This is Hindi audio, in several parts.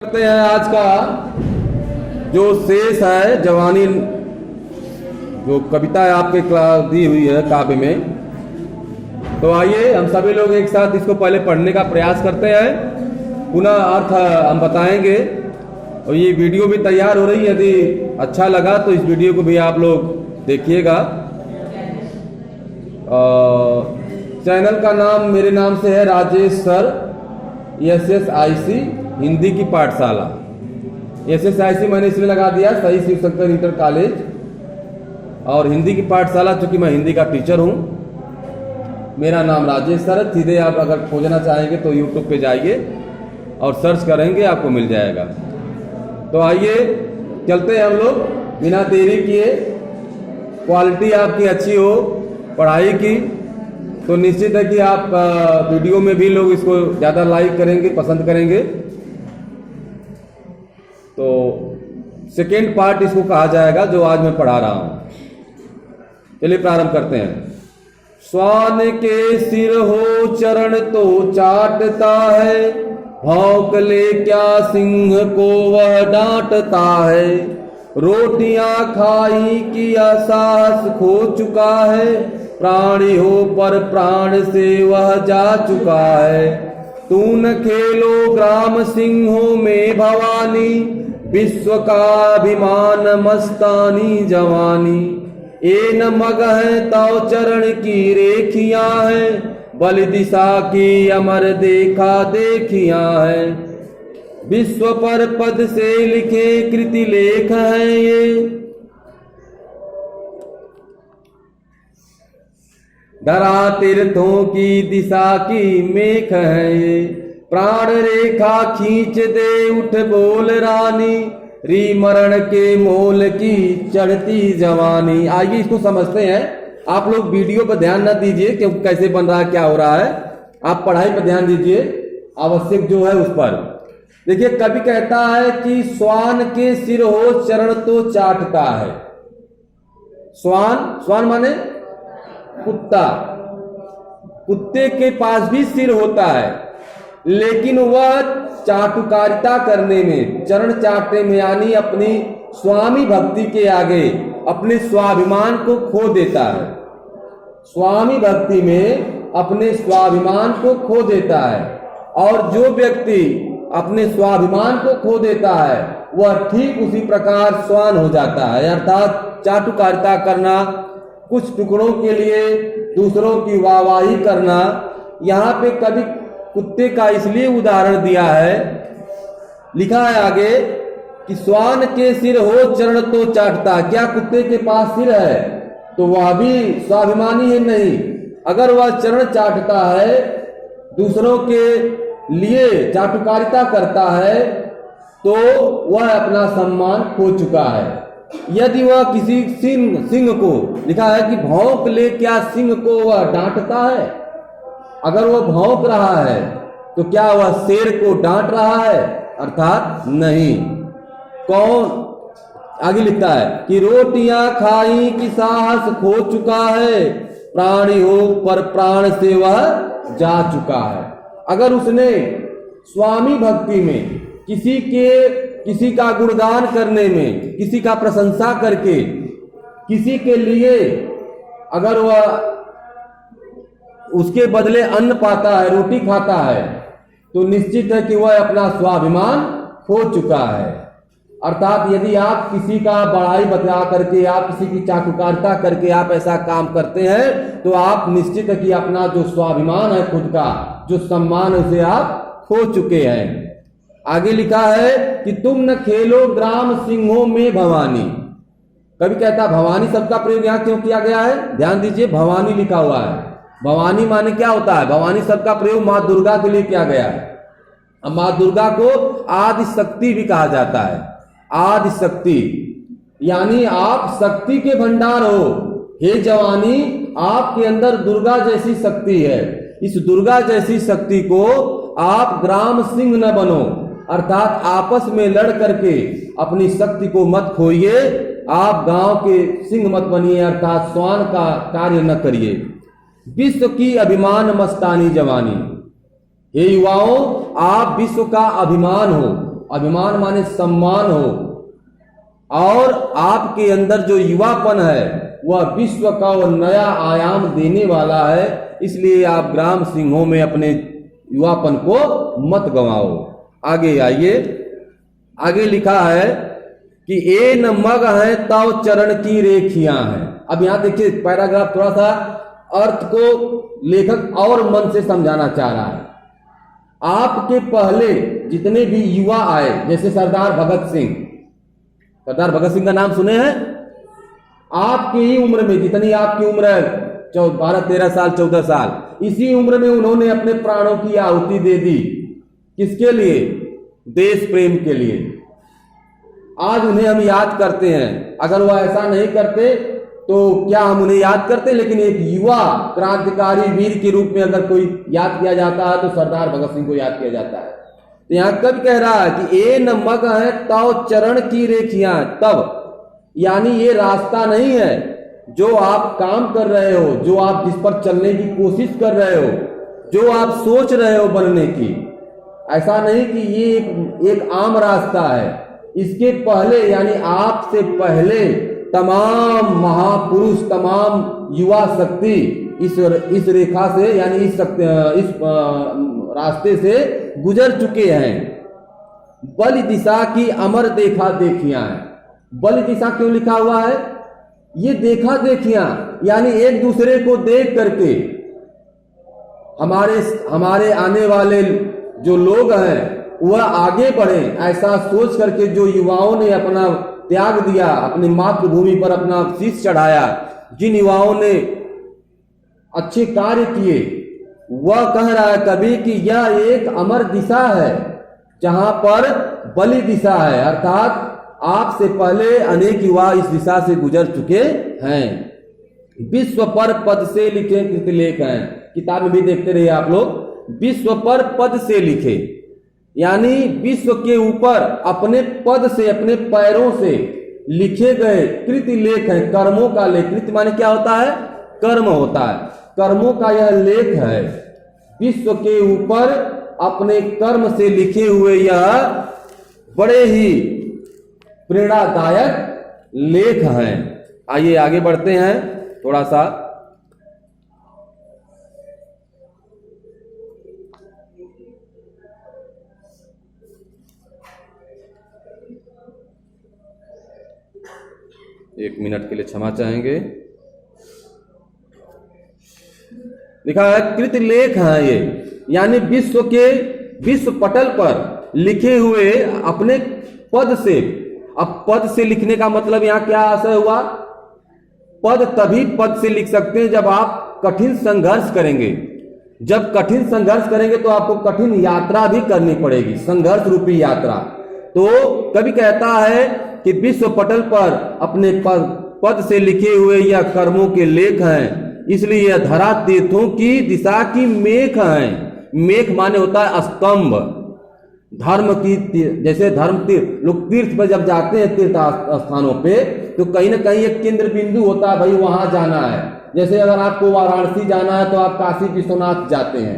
करते हैं आज का जो शेष है जवानी, जो कविता है आपके दी हुई है काव्य में। तो आइए हम सभी लोग एक साथ इसको पहले पढ़ने का प्रयास करते हैं, पुनः अर्थ हम बताएंगे। और ये वीडियो भी तैयार हो रही है, यदि अच्छा लगा तो इस वीडियो को भी आप लोग देखिएगा। चैनल का नाम मेरे नाम से है राजेश सर, SSIC हिंदी की पाठशाला। SSIC मैंने इसलिए लगा दिया, सही शिव शंकर इंटर कॉलेज, और हिंदी की पाठशाला चूंकि मैं हिंदी का टीचर हूँ। मेरा नाम राजेश सर। सीधे आप अगर खोजना चाहेंगे तो YouTube पे जाइए और सर्च करेंगे, आपको मिल जाएगा। तो आइए चलते हैं हम लोग बिना देरी किए। क्वालिटी आपकी अच्छी हो पढ़ाई की तो निश्चित है कि आप वीडियो में भी लोग इसको ज़्यादा लाइक करेंगे, पसंद करेंगे। तो सेकेंड पार्ट इसको कहा जाएगा जो आज मैं पढ़ा रहा हूं। चलिए प्रारंभ करते हैं। स्वान के सिर हो चरण तो चाटता है, भौंक ले क्या सिंह को वह डांटता है। रोटियां खाई किया साहस खो चुका है, प्राणी हो पर प्राण से वह जा चुका है। तू न खेलो ग्राम सिंहों में भवानी, विश्व का अभिमान मस्तानी जवानी। ए न मग है तव चरण की रेखियां है, बल दिशा की अमर देखा देखियां है। विश्व पर पद से लिखे कृति लेख है ये, धरा तीर्थों की दिशा की मेख है ये। प्राण रेखा खींच दे उठ बोल रानी, री मरण के मोल की चढ़ती जवानी। आइए इसको समझते हैं। आप लोग वीडियो पर ध्यान न दीजिए कि कैसे बन रहा है, क्या हो रहा है। आप पढ़ाई पर ध्यान दीजिए, आवश्यक जो है उस पर। देखिए कवि कहता है कि स्वान के सिर हो चरण तो चाटता है। स्वान माने कुत्ता। कुत्ते के पास भी सिर होता है, लेकिन वह चाटुकारिता करने में, चरण चाटने में, यानी अपनी स्वामी भक्ति के आगे अपने स्वाभिमान को खो देता है। स्वामी भक्ति में अपने स्वाभिमान को खो देता है। और जो व्यक्ति अपने स्वाभिमान को खो देता है वह ठीक उसी प्रकार स्वान हो जाता है, अर्थात चाटुकारिता करना, कुछ टुकड़ों के लिए दूसरों की वाहवाही करना। यहाँ पे कभी कुत्ते का इसलिए उदाहरण दिया है, लिखा है आगे कि स्वान के सिर हो चरण तो चाटता। क्या कुत्ते के पास सिर है तो वह भी स्वाभिमानी है? नहीं। अगर वह चरण चाटता है, दूसरों के लिए चाटुकारिता करता है, तो वह अपना सम्मान खो चुका है। यदि वह किसी सिंह को, लिखा है कि भौंक ले क्या सिंह को वह डांटता है। अगर वह भौंक रहा है तो क्या वह शेर को डांट रहा है? अर्थात नहीं। कौन? आगे लिखता है कि रोटियां खाई कि साहस खो चुका है, प्राणी हो पर प्राण से वह जा चुका है। अगर उसने स्वामी भक्ति में किसी का गुणगान करने में, किसी का प्रशंसा करके, किसी के लिए अगर वह उसके बदले अन्न पाता है, रोटी खाता है, तो निश्चित है कि वह अपना स्वाभिमान खो चुका है। अर्थात यदि आप किसी का बड़ाई बता करके, आप किसी की चाटुकारिता करके आप ऐसा काम करते हैं, तो आप निश्चित है कि अपना जो स्वाभिमान है, खुद का जो सम्मान है, उसे आप खो चुके हैं। आगे लिखा है कि तुम न खेलो ग्राम सिंहों में भवानी। कभी कहता भवानी शब्द का प्रयोग यहाँ क्यों किया गया है? ध्यान दीजिए, भवानी लिखा हुआ है। भवानी माने क्या होता है? भवानी शब्द का प्रयोग माँ दुर्गा के लिए किया गया है। अब माँ दुर्गा को आदि शक्ति भी कहा जाता है। आदि शक्ति यानी आप शक्ति के भंडार हो। हे जवानी, आपके अंदर दुर्गा जैसी शक्ति है। इस दुर्गा जैसी शक्ति को आप ग्राम सिंह न बनो, अर्थात आपस में लड़ करके अपनी शक्ति को मत खोइए। आप गांव के सिंह मत बनिए, अर्थात स्वान का कार्य न करिए। विश्व की अभिमान मस्तानी जवानी। हे युवाओं, आप विश्व का अभिमान हो। अभिमान माने सम्मान हो, और आपके अंदर जो युवापन है वह विश्व का वो नया आयाम देने वाला है। इसलिए आप ग्राम सिंहों में अपने युवापन को मत गंवाओ। आगे आइए, आगे लिखा है कि ए न मग है तव चरण की रेखियां हैं। अब यहां देखिए पैराग्राफ थोड़ा सा अर्थ को लेखक और मन से समझाना चाह रहा है। आपके पहले जितने भी युवा आए, जैसे सरदार भगत सिंह, सरदार भगत सिंह का नाम सुने हैं? आपकी ही उम्र में, जितनी आपकी उम्र है 12, 13 साल, 14 साल, इसी उम्र में उन्होंने अपने प्राणों की आहुति दे दी। किसके लिए? देश प्रेम के लिए। आज उन्हें हम याद करते हैं। अगर वह ऐसा नहीं करते तो क्या हम उन्हें याद करते? लेकिन एक युवा क्रांतिकारी वीर के रूप में अगर कोई याद किया जाता है तो सरदार भगत सिंह को याद किया जाता है। तो यहां कब कह रहा है कि ए न मग है तव चरण की रेखियां, तब यानी ये रास्ता नहीं है जो आप काम कर रहे हो, जो आप जिस पर चलने की कोशिश कर रहे हो, जो आप सोच रहे हो बनने की। ऐसा नहीं कि ये एक आम रास्ता है। इसके पहले यानी आपसे पहले तमाम महापुरुष, तमाम युवा शक्ति इस रेखा से यानी इस रास्ते से गुजर चुके हैं। बल दिशा की अमर देखा देखियां है। बल दिशा क्यों लिखा हुआ है? ये देखा देखियां यानी एक दूसरे को देख करके हमारे आने वाले जो लोग हैं वह आगे बढ़े, ऐसा सोच करके जो युवाओं ने अपना त्याग दिया, अपनी मातृभूमि पर अपना शीश चढ़ाया, जिन युवाओं ने अच्छे कार्य किए, वह कह रहा है कभी कि यह एक अमर दिशा है जहां पर बलि दिशा है, अर्थात आपसे पहले अनेक युवा इस दिशा से गुजर चुके हैं। विश्व पर पद से लिखे कृतलेख हैं। किताब में भी देखते रहिए आप लोग। विश्व पर पद से लिखे यानी विश्व के ऊपर अपने पद से, अपने पैरों से लिखे गए कृतलेख हैं। कर्मों का लेख, कृत माने क्या होता है? कर्म होता है। कर्मों का यह लेख है। विश्व के ऊपर अपने कर्म से लिखे हुए यह बड़े ही प्रेरणादायक लेख हैं। आइए आगे बढ़ते हैं थोड़ा सा। एक मिनट के लिए क्षमा चाहेंगे। लिखा है कृतलेख है ये, यानी विश्व पटल पर लिखे हुए अपने पद से। अब पद से लिखने का मतलब यहां क्या आशय हुआ? पद तभी पद से लिख सकते हैं जब आप कठिन संघर्ष करेंगे। जब कठिन संघर्ष करेंगे तो आपको कठिन यात्रा भी करनी पड़ेगी, संघर्ष रूपी यात्रा। तो कभी कहता है कि विश्व पटल पर अपने पद से लिखे हुए यह कर्मों के लेख हैं, इसलिए यह धरा तीर्थों की दिशा की मेख हैं। मेख माने होता है स्तंभ। धर्म की, जैसे धर्म तीर्थ, लोग तीर्थ पर जब जाते हैं तीर्थ स्थानों पे तो कहीं ना कहीं एक केंद्र बिंदु होता है, भाई वहां जाना है। जैसे अगर आपको वाराणसी जाना है तो आप काशी विश्वनाथ जाते हैं।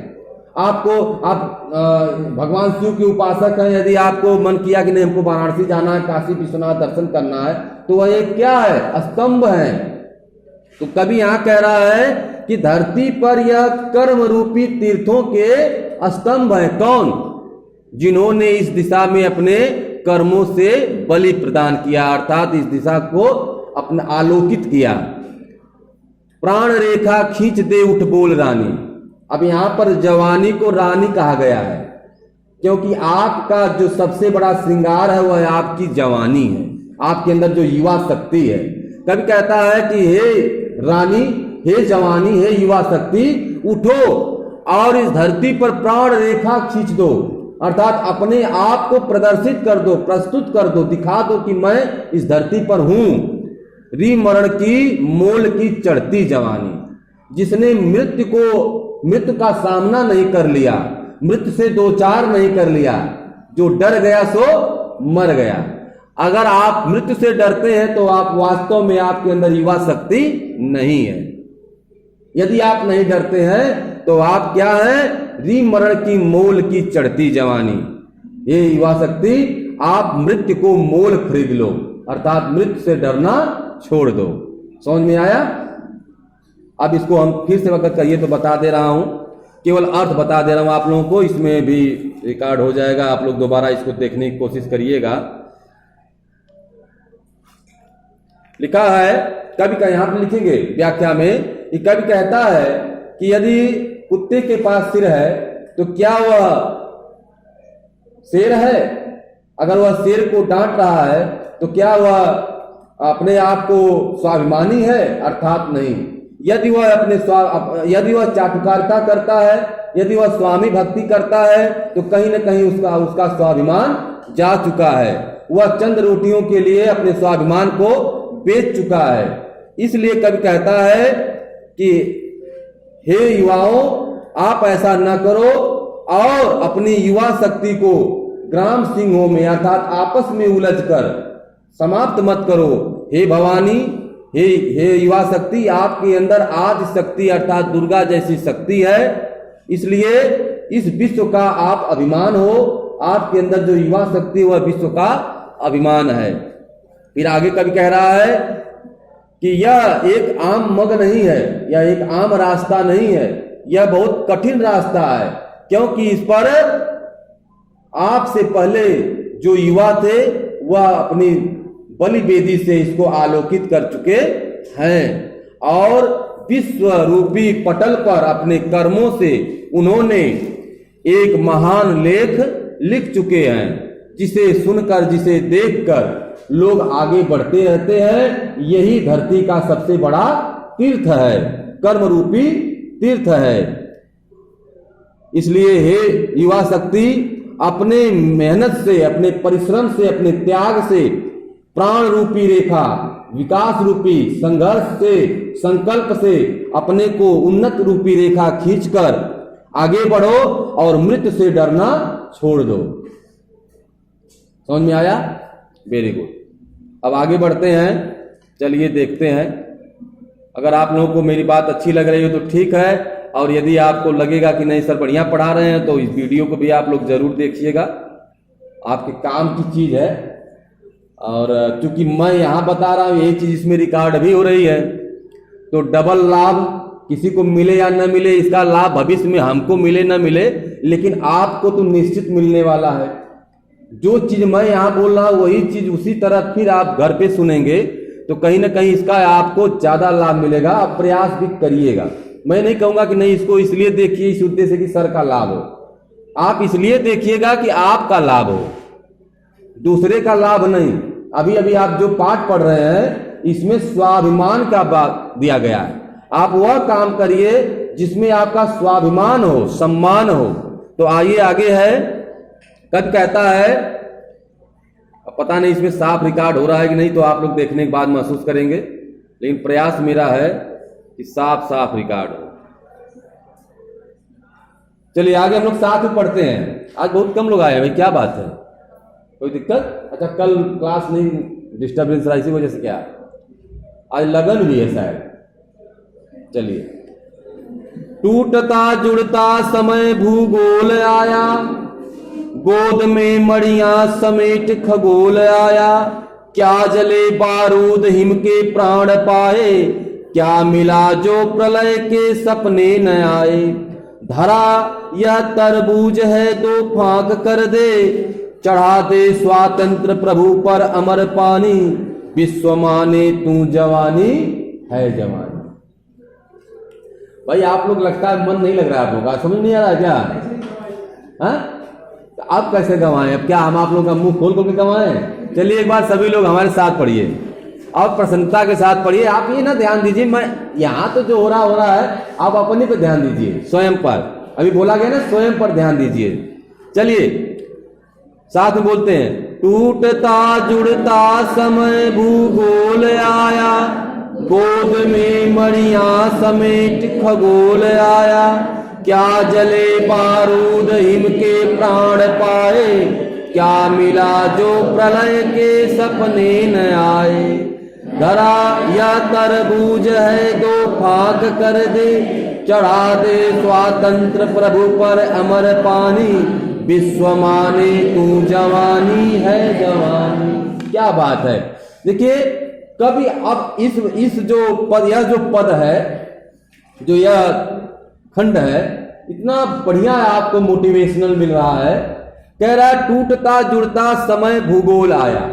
आप भगवान शिव के उपासक हैं, यदि आपको मन किया कि नहीं हमको वाराणसी जाना है, काशी विश्वनाथ दर्शन करना है, तो वह एक क्या है? स्तंभ है। तो कभी यहां कह रहा है कि धरती पर यह कर्म रूपी तीर्थों के स्तंभ है। कौन? जिन्होंने इस दिशा में अपने कर्मों से बलि प्रदान किया, अर्थात इस दिशा को अपना आलोकित किया। प्राण रेखा खींच दे उठ बोल रानी। अब यहां पर जवानी को रानी कहा गया है क्योंकि आपका जो सबसे बड़ा श्रृंगार है वह आपकी जवानी है, आपके अंदर जो युवा शक्ति है। कभी कहता है कि हे रानी, हे जवानी, हे युवा शक्ति, उठो और इस धरती पर प्राण रेखा खींच दो, अर्थात अपने आप को प्रदर्शित कर दो, प्रस्तुत कर दो, दिखा दो कि मैं इस धरती पर हूं। री मरण की मोल की चढ़ती जवानी, जिसने मृत्यु का सामना नहीं कर लिया, मृत्यु से दो चार नहीं कर लिया, जो डर गया सो मर गया। अगर आप मृत्यु से डरते हैं तो आप वास्तव में आपके अंदर युवा शक्ति नहीं है। यदि आप नहीं डरते हैं तो आप क्या है? री मरण की मोल की चढ़ती जवानी। ये युवा शक्ति आप मृत्यु को मोल खरीद लो, अर्थात मृत्यु से डरना छोड़ दो। समझ में आया? अब इसको हम फिर से वक्त कहिए तो बता दे रहा हूं, केवल अर्थ बता दे रहा हूं आप लोगों को, इसमें भी रिकॉर्ड हो जाएगा, आप लोग दोबारा इसको देखने की कोशिश करिएगा। लिखा है कवि का, यहां पर लिखेंगे व्याख्या में, कि कवि कहता है कि यदि कुत्ते के पास सिर है तो क्या वह शेर है? अगर वह शेर को डांट रहा है तो क्या वह अपने आप को स्वाभिमानी है? अर्थात नहीं। यदि वह चाटुकारिता करता है, यदि वह स्वामी भक्ति करता है तो कहीं न कहीं उसका स्वाभिमान जा चुका है। वह चंद रोटियों के लिए अपने स्वाभिमान को बेच चुका है। इसलिए कवि कहता है कि हे युवाओं, आप ऐसा न करो और अपनी युवा शक्ति को ग्राम सिंहों में अर्थात आपस में उलझकर समाप्त मत करो। हे भवानी, हे युवा शक्ति, आपके अंदर आदि शक्ति अर्थात दुर्गा जैसी शक्ति है, इसलिए इस विश्व का आप अभिमान हो। आपके अंदर जो युवा शक्ति वह विश्व का अभिमान है। फिर आगे कवि कह रहा है कि यह एक आम मग नहीं है, यह एक आम रास्ता नहीं है, यह बहुत कठिन रास्ता है, क्योंकि इस पर आपसे पहले जो युवा थे वह अपनी बलि वेदी से इसको आलोकित कर चुके हैं और विश्व रूपी पटल पर अपने कर्मों से उन्होंने एक महान लेख लिख चुके हैं, जिसे सुनकर, जिसे देखकर लोग आगे बढ़ते रहते हैं। यही धरती का सबसे बड़ा तीर्थ है, कर्म रूपी तीर्थ है। इसलिए हे युवा शक्ति, अपने मेहनत से, अपने परिश्रम से, अपने त्याग से, प्राण रूपी रेखा, विकास रूपी संघर्ष से, संकल्प से अपने को उन्नत रूपी रेखा खींचकर आगे बढ़ो और मृत्यु से डरना छोड़ दो। समझ में आया? Very good. अब आगे बढ़ते हैं, चलिए देखते हैं। अगर आप लोगों को मेरी बात अच्छी लग रही हो तो ठीक है, और यदि आपको लगेगा कि नहीं सर बढ़िया पढ़ा रहे हैं तो इस वीडियो को भी आप लोग जरूर देखिएगा, आपके काम की चीज है। और चूंकि मैं यहां बता रहा हूं, यही चीज इसमें रिकॉर्ड भी हो रही है, तो डबल लाभ किसी को मिले या न मिले, इसका लाभ भविष्य में हमको मिले न मिले, लेकिन आपको तो निश्चित मिलने वाला है। जो चीज मैं यहां बोल रहा हूं वही चीज उसी तरह फिर आप घर पे सुनेंगे तो कहीं ना कहीं इसका आपको ज्यादा लाभ मिलेगा। आप प्रयास भी करिएगा। मैं नहीं कहूंगा कि नहीं इसको इसलिए देखिए इस उद्देश्य कि सर का लाभ हो, आप इसलिए देखिएगा कि आपका लाभ हो, दूसरे का लाभ नहीं। अभी अभी आप जो पाठ पढ़ रहे हैं इसमें स्वाभिमान का बात दिया गया है। आप वह काम करिए जिसमें आपका स्वाभिमान हो, सम्मान हो। तो आइए आगे है, कब कहता है, पता नहीं इसमें साफ रिकॉर्ड हो रहा है कि नहीं, तो आप लोग देखने के बाद महसूस करेंगे, लेकिन प्रयास मेरा है कि साफ साफ रिकॉर्ड हो। चलिए आगे हम लोग साथ में पढ़ते हैं। आज बहुत कम लोग आए हैं भाई, क्या बात है, कोई दिक्कत? अच्छा, कल क्लास नहीं, डिस्टर्बेंस रहा, इसी वजह से क्या आज लगन भी है शायद। चलिए, टूटता जुड़ता समय भूगोल आया, गोद में मड़ियां समेट खगोल आया, क्या जले बारूद हिम के प्राण पाए, क्या मिला जो प्रलय के सपने न आए। धरा यह तरबूज है दो फांक कर दे, चढ़ा दे स्वातंत्र प्रभु पर अमर पानी, विश्व माने तू जवानी है जवानी। भाई आप लोग लगता है मन नहीं लग रहा है आप लोग का, समझ नहीं आ रहा क्या? हाँ, तो आप कैसे गवाएं? अब क्या हम आप लोगों का मुंह खोल खोल के गवाएं? चलिए एक बार सभी लोग हमारे साथ पढ़िए और प्रसन्नता के साथ पढ़िए। आप ये ना ध्यान दीजिए, मैं यहाँ तो जो हो रहा है, आप अपने पे ध्यान दीजिए, स्वयं पर। अभी बोला गया ना, स्वयं पर ध्यान दीजिए। चलिए साथ में बोलते हैं, टूटता जुड़ता समय भूगोल आया, गोद में मड़ियां समेट खगोल आया, क्या जले बारूद हिम के प्राण पाए, क्या मिला जो प्रलय के सपने न आए। धरा या तरबूज है दो फांक कर दे, चढ़ा दे स्वातंत्र प्रभु पर अमर पानी, विश्व माने तू जवानी है जवानी। क्या बात है। देखिए कभी अब इस जो पद, यह जो पद है, जो यह खंड है, इतना बढ़िया आपको मोटिवेशनल मिल रहा है। कह रहा है टूटता जुड़ता समय भूगोल आया।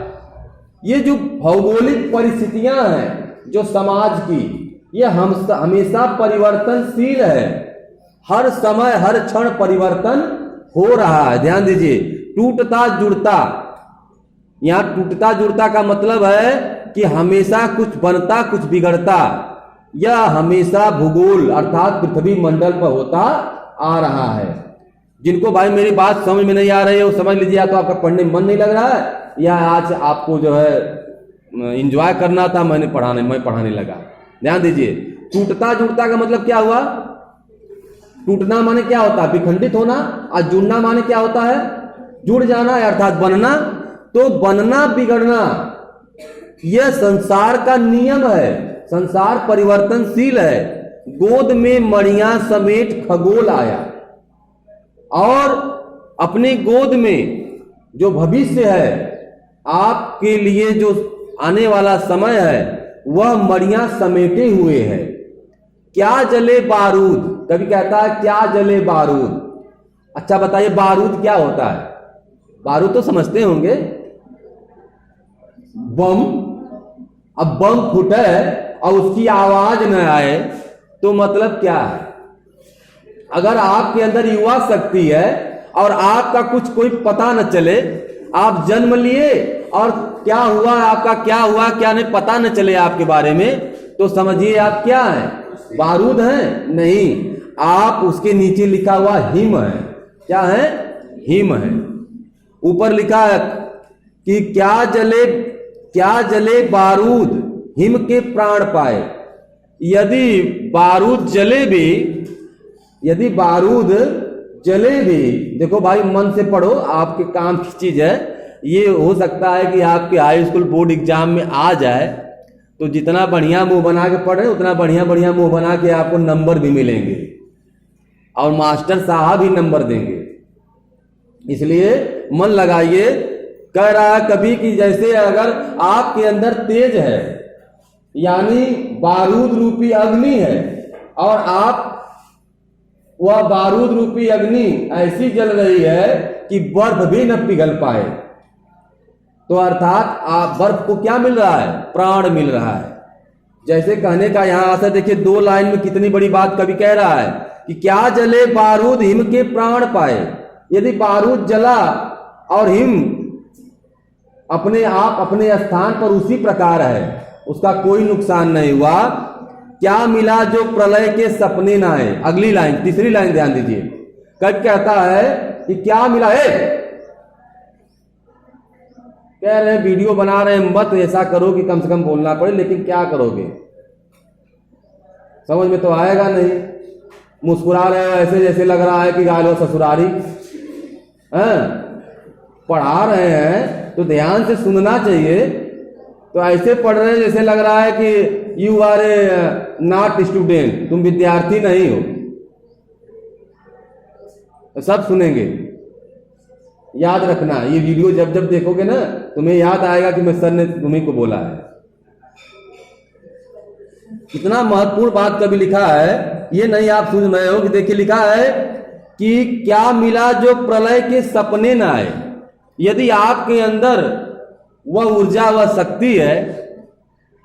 ये जो भौगोलिक परिस्थितियां हैं जो समाज की, ये हमेशा परिवर्तनशील है। हर समय हर क्षण परिवर्तन हो रहा है। ध्यान दीजिए, टूटता जुड़ता, यहां टूटता जुड़ता का मतलब है कि हमेशा कुछ बनता कुछ बिगड़ता। यह हमेशा भूगोल अर्थात पृथ्वी मंडल पर होता आ रहा है। जिनको भाई मेरी बात समझ में नहीं आ रही है वो समझ लीजिए, तो आपका पढ़ने में मन नहीं लग रहा है, या आज आपको जो है एंजॉय करना था, मैं पढ़ाने लगा। ध्यान दीजिए, टूटता जुड़ता का मतलब क्या हुआ? टूटना माने क्या होता है? विखंडित होना। और जुड़ना माने क्या होता है? जुड़ जाना अर्थात बनना। तो बनना बिगड़ना यह संसार का नियम है। संसार परिवर्तनशील है। गोद में मणियां समेत खगोल आया, और अपनी गोद में जो भविष्य है, आपके लिए जो आने वाला समय है, वह मणियां समेटे हुए है। क्या जले बारूद, कभी कहता है क्या जले बारूद। अच्छा बताइए बारूद क्या होता है? बारूद तो समझते होंगे, बम। अब बम फूटे और उसकी आवाज न आए तो मतलब क्या है? अगर आपके अंदर युवा शक्ति है और आपका कुछ कोई पता न चले, आप जन्म लिए और क्या हुआ, आपका क्या हुआ क्या नहीं पता न चले आपके बारे में, तो समझिए आप क्या हैं? बारूद हैं? नहीं, आप उसके नीचे लिखा हुआ हिम है। क्या है? हिम है। ऊपर लिखा है कि क्या जले बारूद हिम के प्राण पाए। यदि बारूद जले भी, देखो भाई मन से पढ़ो, आपके काम की चीज है। ये हो सकता है कि आपके हाई स्कूल बोर्ड एग्जाम में आ जाए, तो जितना बढ़िया मुंह बना के पढ़ रहे उतना बढ़िया मुंह बना के आपको नंबर भी मिलेंगे और मास्टर साहब ही नंबर देंगे। इसलिए मन लगाइए। कह रहा है कभी कि जैसे अगर आपके अंदर तेज है, यानी बारूद रूपी अग्नि है, और आप वह बारूद रूपी अग्नि ऐसी जल रही है कि बर्फ भी न पिघल पाए, तो अर्थात आप बर्फ को क्या मिल रहा है? प्राण मिल रहा है। जैसे कहने का यहां आशा देखिए, 2 लाइन में कितनी बड़ी बात कवि कह रहा है कि क्या जले बारूद हिम के प्राण पाए। यदि बारूद जला और हिम अपने आप अपने स्थान पर उसी प्रकार है, उसका कोई नुकसान नहीं हुआ, क्या मिला जो प्रलय के सपने ना आए। अगली लाइन, तीसरी लाइन ध्यान दीजिए, कब कहता है कि क्या मिला है। कह रहे हैं वीडियो बना रहे हैं, मत ऐसा करो कि कम से कम बोलना पड़े, लेकिन क्या करोगे, समझ में तो आएगा नहीं। मुस्कुरा रहे हो ऐसे जैसे लग रहा है कि गालो ससुरारी है। पढ़ा रहे हैं तो ध्यान से सुनना चाहिए, तो ऐसे पढ़ रहे हैं जैसे लग रहा है कि you are a not student, तुम विद्यार्थी नहीं हो। तो सब सुनेंगे, याद रखना। ये वीडियो जब जब देखोगे ना, तुम्हें याद आएगा कि मैं सर ने तुम्हीं को बोला है। कितना महत्वपूर्ण बात कभी लिखा है, ये नहीं आप सुन रहे हो कि देखिए लिखा है कि क्या मिला जो प्रलय के सपने न आए। यदि आपके अंदर वह ऊर्जा वह शक्ति है,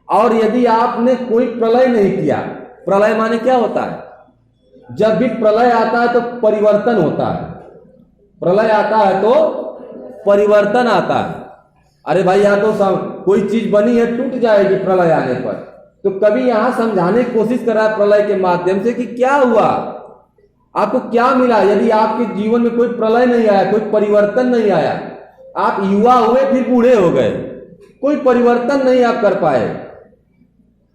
और यदि आपने कोई प्रलय नहीं किया। प्रलय माने क्या होता है? जब भी प्रलय आता है तो परिवर्तन होता है। प्रलय आता है तो परिवर्तन आता है। अरे भाई यहां तो कोई चीज बनी है टूट जाएगी प्रलय आने पर, तो कभी यहां समझाने की कोशिश कर रहा है प्रलय के माध्यम से कि क्या हुआ, आपको क्या मिला। यदि आपके जीवन में कोई प्रलय नहीं आया, कोई परिवर्तन नहीं आया, आप युवा हुए फिर बूढ़े हो गए, कोई परिवर्तन नहीं आप कर पाए।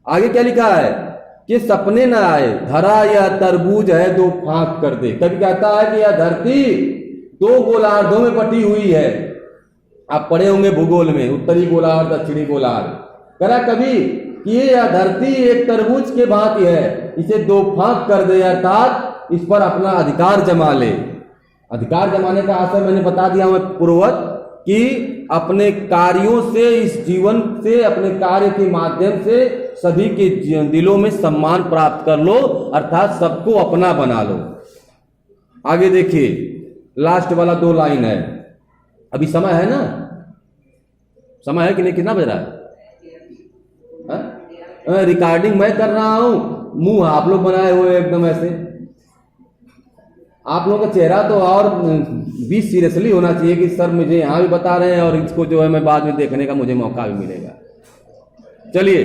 आगे क्या लिखा है कि सपने न आए, धरा या तरबूज है दो फांक कर दे। कभी कहता है कि यह धरती 2 गोलार्धों में बटी हुई है। आप पढ़े होंगे भूगोल में, उत्तरी गोलार्ध दक्षिणी गोलार्ध। करा कभी कि यह धरती एक तरबूज के भांति है, इसे 2 फांक कर दे, अर्थात इस पर अपना अधिकार जमा ले। अधिकार जमाने का आशय मैंने बता दिया मैं पूर्ववत कि अपने कार्यों से, इस जीवन से, अपने कार्य के माध्यम से सभी के दिलों में सम्मान प्राप्त कर लो, अर्थात सबको अपना बना लो। आगे देखिए, लास्ट वाला 2 लाइन है। अभी समय है ना? समय है कि नहीं? कितना बज रहा है? रिकॉर्डिंग मैं कर रहा हूं, मुंह आप लोग बनाए हुए एकदम ऐसे। आप लोगों का चेहरा तो और भी सीरियसली होना चाहिए कि सर मुझे यहां भी बता रहे हैं और इसको जो है मैं बाद में देखने का मुझे मौका भी मिलेगा। चलिए,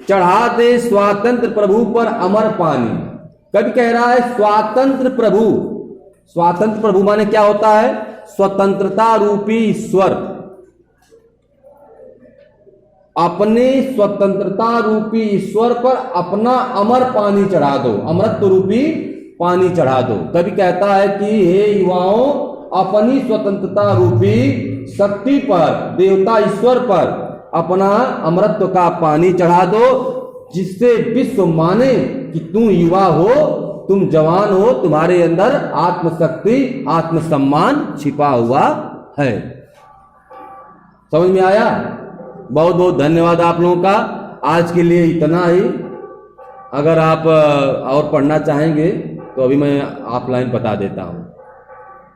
चढ़ाते स्वातंत्र प्रभु पर अमर पानी। कवि कह रहा है स्वातंत्र प्रभु। स्वातंत्र प्रभु माने क्या होता है? स्वतंत्रता रूपी ईश्वर। अपने स्वतंत्रता रूपी ईश्वर पर अपना अमर पानी चढ़ा दो, अमृत रूपी पानी चढ़ा दो। कवि कहता है कि हे युवाओं, अपनी स्वतंत्रता रूपी शक्ति पर, देवता ईश्वर पर अपना अमृत का पानी चढ़ा दो, जिससे विश्व माने कि तुम युवा हो, तुम जवान हो, तुम्हारे अंदर आत्मशक्ति, आत्मसम्मान छिपा हुआ है। समझ में आया? बहुत बहुत धन्यवाद आप लोगों का। आज के लिए इतना ही। अगर आप और पढ़ना चाहेंगे तो अभी मैं ऑफलाइन बता देता हूं।